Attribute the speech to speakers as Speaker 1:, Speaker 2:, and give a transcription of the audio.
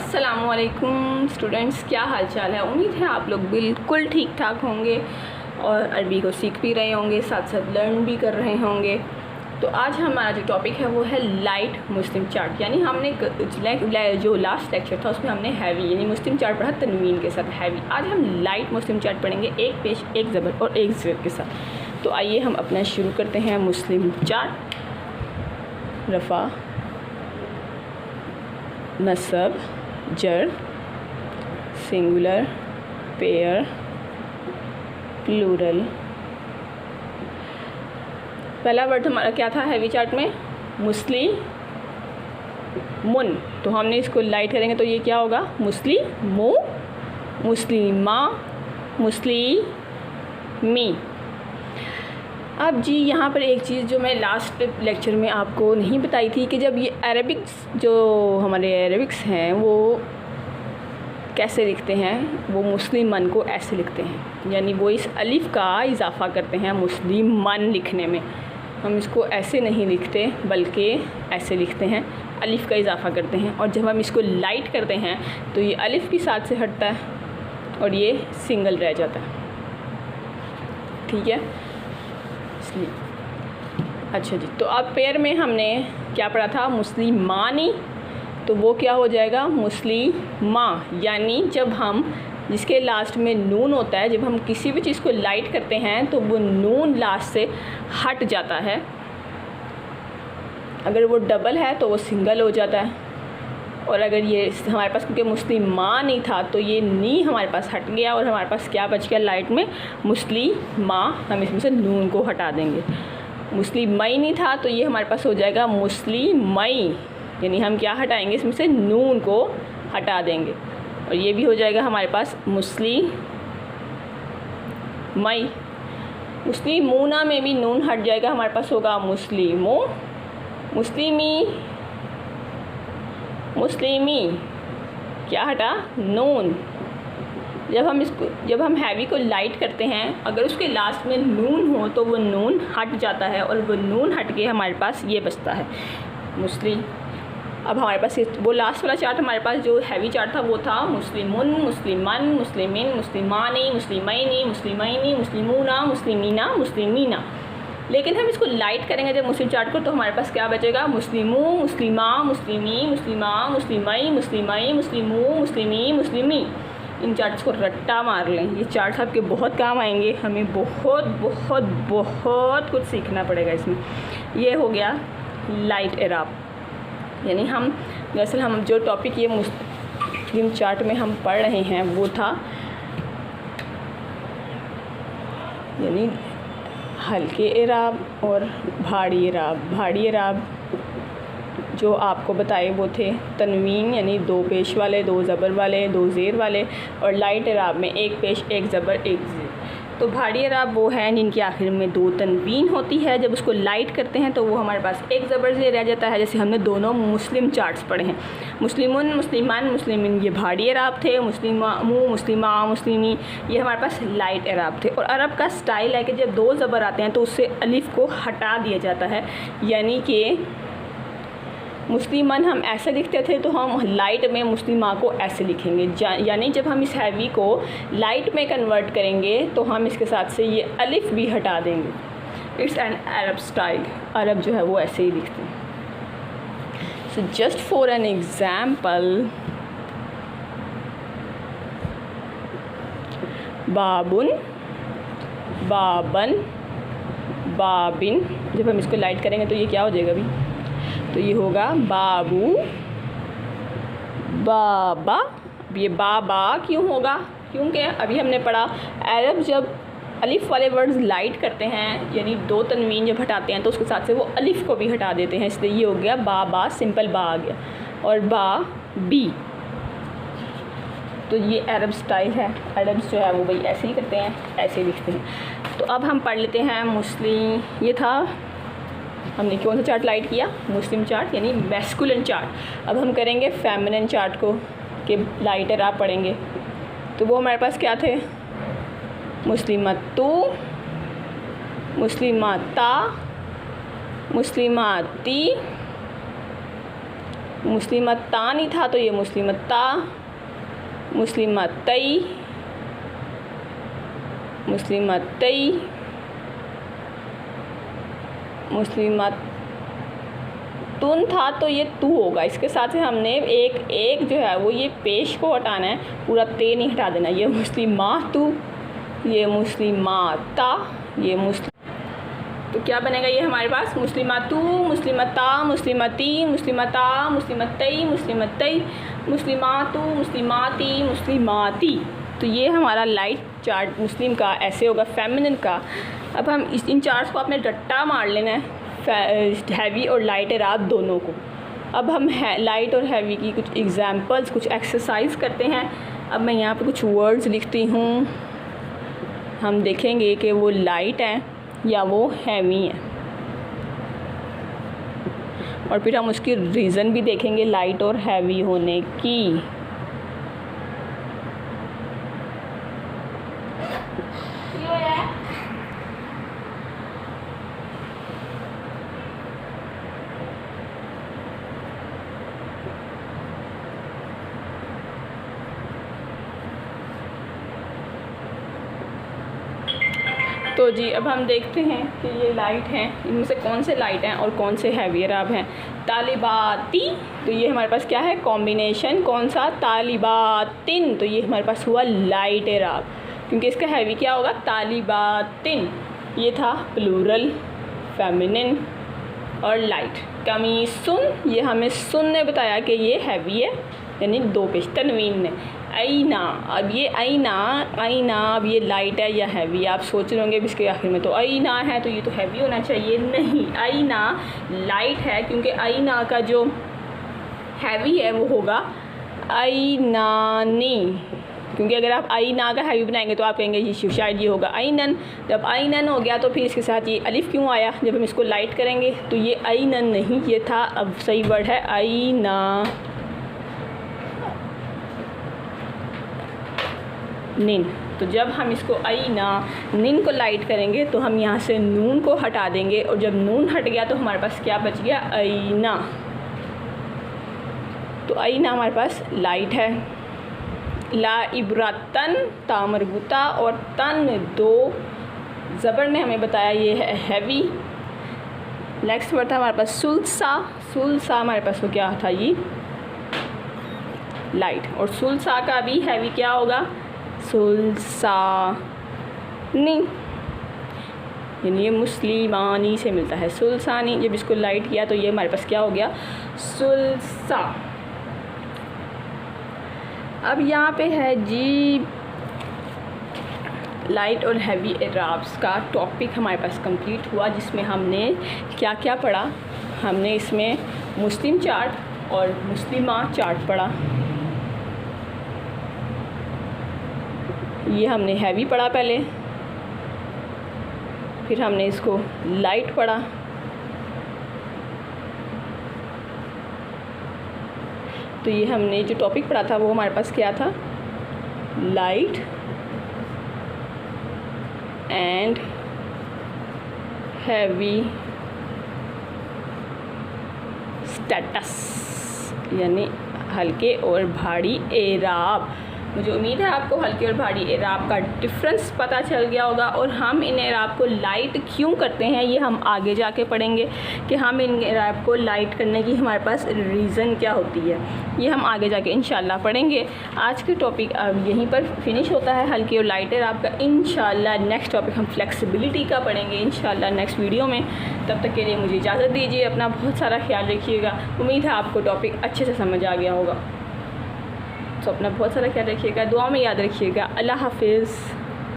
Speaker 1: अस्सलामुअलैकुम स्टूडेंट्स, क्या हाल चाल है। उम्मीद है आप लोग बिल्कुल ठीक ठाक होंगे और अरबी को सीख भी रहे होंगे, साथ साथ लर्न भी कर रहे होंगे। तो आज हमारा जो टॉपिक है वो है लाइट मुस्लिम चार्ट। यानी हमने जो लास्ट लेक्चर था उसमें हमने हैवी यानी मुस्लिम चार्ट पढ़ा तनवीन के साथ हैवी। आज हम लाइट मुस्लिम चार्ट पढ़ेंगे, एक पेश, एक ज़बर और एक ज़ेर के साथ। तो आइए हम अपना शुरू करते हैं मुस्लिम चार्ट। रफ़ा, नसब, जर, सिंगुलर, पेयर, प्लूरल। पहला वर्ड हमारा क्या था हैवी चार्ट में? मुस्लिमुन। तो हमने इसको लाइट करेंगे तो ये क्या होगा? मुस्लिमु, मुस्लिमा, मुस्लिमी। अब जी यहाँ पर एक चीज़ जो मैं लास्ट लेक्चर में आपको नहीं बताई थी कि जब ये अरेबिक्स जो हमारे अरेबिक्स हैं वो कैसे लिखते हैं, वो मुस्लिमन को ऐसे लिखते हैं। यानी वो इस अलिफ़ का इजाफ़ा करते हैं मुस्लिमन लिखने में। हम इसको ऐसे नहीं लिखते बल्कि ऐसे लिखते हैं, अलिफ़ का इजाफ़ा करते हैं। और जब हम इसको लाइट करते हैं तो ये अलिफ़ की साथ से हटता है और ये सिंगल रह जाता है। ठीक है, अच्छा जी। तो अब पेयर में हमने क्या पढ़ा था? मुस्लिमानी। तो वो क्या हो जाएगा? मुस्लिमा। यानी जब हम जिसके लास्ट में नून होता है, जब हम किसी भी चीज़ को लाइट करते हैं तो वो नून लास्ट से हट जाता है। अगर वो डबल है तो वो सिंगल हो जाता है। और अगर ये हमारे पास क्योंकि मुस्लिमा नहीं था तो ये नी हमारे पास हट गया और हमारे पास क्या बच गया लाइट में? मुस्लिमा। हम इसमें से नून को हटा देंगे। मुस्लिमई नहीं था तो ये हमारे पास हो जाएगा मुस्लिमई। यानी हम क्या हटाएंगे? इसमें से नून को हटा देंगे और ये भी हो जाएगा हमारे पास मुस्लिमई। मुस्लिमूना में भी नून हट जाएगा, हमारे पास होगा मुस्लिमो, मुस्लिमी, मुस्लिमी। क्या हटा? नून। जब हम हैवी को लाइट करते हैं, अगर उसके लास्ट में नून हो तो वो नून हट जाता है और वो नून हट के हमारे पास ये बचता है मुस्लिम। अब हमारे पास वो लास्ट वाला चार्ट हमारे पास जो हैवी चार्ट था वो था मुस्लिमुन, मुस्लिमन, मुस्लिमिन, मुस्लिमानी, मुस्लिमैनी, मुस्लिमैनी, मुस्लिमूना, मुस्लिमीना, मुस्लिमीना। लेकिन हम इसको लाइट करेंगे जब मुस्लिम चार्ट को तो हमारे पास क्या बचेगा? मुस्लिमू, मुस्लिमा, मुस्लिमी, मुस्लिमा, मुस्लिमई, मुस्लिमई, मुस्लिमू, मुस्लिमी, मुस्लिमी। इन चार्ट्स को रट्टा मार लें। ये चार्ट्स आपके बहुत काम आएंगे। हमें बहुत बहुत बहुत कुछ सीखना पड़ेगा इसमें। ये हो गया लाइट एराब। यानी हम दरअसल हम जो टॉपिक ये मुस्लिम चार्ट में हम पढ़ रहे हैं वो था यानी हल्के एराब और भारी एराब। भारी एराब जो आपको बताए वो थे तनवीन यानी दो पेश वाले, दो ज़बर वाले, दो ज़ेर वाले। और लाइट एराब में एक पेश, एक ज़बर, एक ज़ेर। तो भारी एराब वो हैं जिनके आखिर में दो तनवीन होती है। जब उसको लाइट करते हैं तो वो हमारे पास एक ज़बर ज़ेर रह जाता है। जैसे हमने दोनों मुस्लिम चार्ट्स पढ़े हैं, मुस्लिमुन, मुस्लिमान, मुस्लिमिन, ये भारी एराब थे। मुस्लिमू, मुस्लिमा, मुस्लिमी, ये हमारे पास लाइट एराब थे। और अरब का स्टाइल है कि जब दो ज़बर आते हैं तो उससे अलिफ़ को हटा दिया जाता है। यानी कि मुस्लिमन हम ऐसे लिखते थे तो हम लाइट में मुस्लिमा को ऐसे लिखेंगे। यानी जब हम इस हैवी को लाइट में कन्वर्ट करेंगे तो हम इसके साथ से ये अलिफ़ भी हटा देंगे। It's an Arab style. Arab जो है वो ऐसे ही लिखते हैं। So just for an example, बाबुन, बाबन, बाबिन। जब हम इसको लाइट करेंगे तो ये क्या हो जाएगा अभी? तो ये होगा बाबू, बाबा। अब ये बाबा क्यों होगा? क्योंकि अभी हमने पढ़ा अरब जब अलिफ़ वाले वर्ड्स लाइट करते हैं यानी दो तनवीन जब हटाते हैं तो उसके साथ से वो अलिफ़ को भी हटा देते हैं, इसलिए ये हो गया बाबा, सिंपल बा आ गया। और बा बी। तो ये अरब स्टाइल है। अरब्स जो है वो भाई ऐसे ही करते हैं, ऐसे ही लिखते हैं। तो अब हम पढ़ लेते हैं मुस्लिम। ये था हमने कौन सा चार्ट लाइट किया? मुस्लिम चार्ट यानी मैस्कुलिन चार्ट। अब हम करेंगे फेमिनिन चार्ट को कि लाइट एराब पढ़ेंगे। तो वो हमारे पास क्या थे? मुस्लिमतु, मुस्लिमाता, मुस्लिमाती, मुस्लिमता नहीं था तो ये मुस्लिमता, मुस्लिमतई, मुस्लिमतई, मुस्लिमतुन था तो ये तू होगा। इसके साथ ही हमने एक जो है वो ये पेश को हटाना है, पूरा ते नहीं हटा देना। ये मुस्लिमातु, ये मुस्लिमाता, ये तो क्या बनेगा ये हमारे पास मुस्लिमातु, मुस्लिमता, मुस्लिमती, मुस्लिमता, मुस्लिमतई, मुस्लिमतई, मुस्लिमातु, मुस्लिमाती, मुस्लिमाती। तो ये हमारा लाइट चार्ट मुस्लिम का ऐसे होगा, फेमिनिन का। अब हम इन चार्ट्स को आपने रट्टा मार लेना है, हैवी और लाइट एराब दोनों को। अब हम लाइट और हैवी की कुछ एग्जांपल्स, कुछ एक्सरसाइज करते हैं। अब मैं यहाँ पे कुछ वर्ड्स लिखती हूँ, हम देखेंगे कि वो लाइट हैं या वो हैवी हैं, और फिर हम उसकी रीज़न भी देखेंगे लाइट और हैवी होने की। तो जी अब हम देखते हैं कि ये लाइट हैं, इनमें से कौन से लाइट हैं और कौन से हैवी एराब हैं। तालिबाती, तो ये हमारे पास क्या है, कॉम्बिनेशन कौन सा, तालिबातिन, तो ये हमारे पास हुआ लाइट एराब, क्योंकि इसका हैवी क्या होगा, तालिबातिन। ये था प्लूरल, फेमिनिन और लाइट। कमीसुन, ये हमें सुन ने बताया कि ये हैवी है, यानी दो पेश तनवीन ने। आईना, अब ये आईना, आईना अब ये लाइट है या हैवी, आप सोच रहे होंगे इसके आखिर में तो आईना है तो ये तो हैवी होना चाहिए, नहीं, आईना लाइट है, क्योंकि आईना का जो हैवी है वो होगा आईनानी, क्योंकि अगर आप आईना का हैवी बनाएंगे तो आप कहेंगे ये शायद ये होगा आईनन। जब आईनन हो गया तो फिर इसके साथ ये अलिफ क्यों आया, जब हम इसको लाइट करेंगे तो ये आईनन नहीं, ये था, अब सही वर्ड है आईना निन। तो जब हम इसको आईना निन को लाइट करेंगे तो हम यहाँ से नून को हटा देंगे, और जब नून हट गया तो हमारे पास क्या बच गया, आईना। तो आईना हमारे पास लाइट है। ला इब्रातन, तामरगुता और तन दो ज़बर ने हमें बताया ये है हैवी। नेक्स्ट वर्ड था हमारे पास सुलसा, सुलसा हमारे पास वो क्या था, ये लाइट, और सुलसा का भी हैवी क्या होगा, सुलसानी, यानी ये मुस्लिमानी से मिलता है, सुलसानी। जब इसको लाइट किया तो ये हमारे पास क्या हो गया, सुलसा। अब यहाँ पे है जी लाइट और हैवी एराब्स का टॉपिक हमारे पास कंप्लीट हुआ, जिसमें हमने क्या क्या पढ़ा। हमने इसमें मुस्लिम चार्ट और मुस्लिमा चार्ट पढ़ा, ये हमने हैवी पढ़ा पहले, फिर हमने इसको लाइट पढ़ा, तो ये हमने जो टॉपिक पढ़ा था वो हमारे पास क्या था, लाइट एंड हैवी स्टेटस, यानी हल्के और भारी एराब। मुझे उम्मीद है आपको हल्के और भारी एराब का डिफरेंस पता चल गया होगा, और हम इन एराब को लाइट क्यों करते हैं ये हम आगे जाके पढ़ेंगे, कि हम इन एराब को लाइट करने की हमारे पास रीज़न क्या होती है, ये हम आगे जाके इंशाल्लाह पढ़ेंगे। आज के टॉपिक अब यहीं पर फिनिश होता है, हल्के और लाइट एराब का। इंशाल्लाह नेक्स्ट टॉपिक हम फ्लेक्सिबिलिटी का पढ़ेंगे इंशाल्लाह नेक्स्ट वीडियो में। तब तक के लिए मुझे इजाज़त दीजिए, अपना बहुत सारा ख्याल रखिएगा। उम्मीद है आपको टॉपिक अच्छे से समझ आ गया होगा, तो अपना बहुत सारा ख्याल रखिएगा, दुआ में याद रखिएगा। अल्लाह हाफिज़।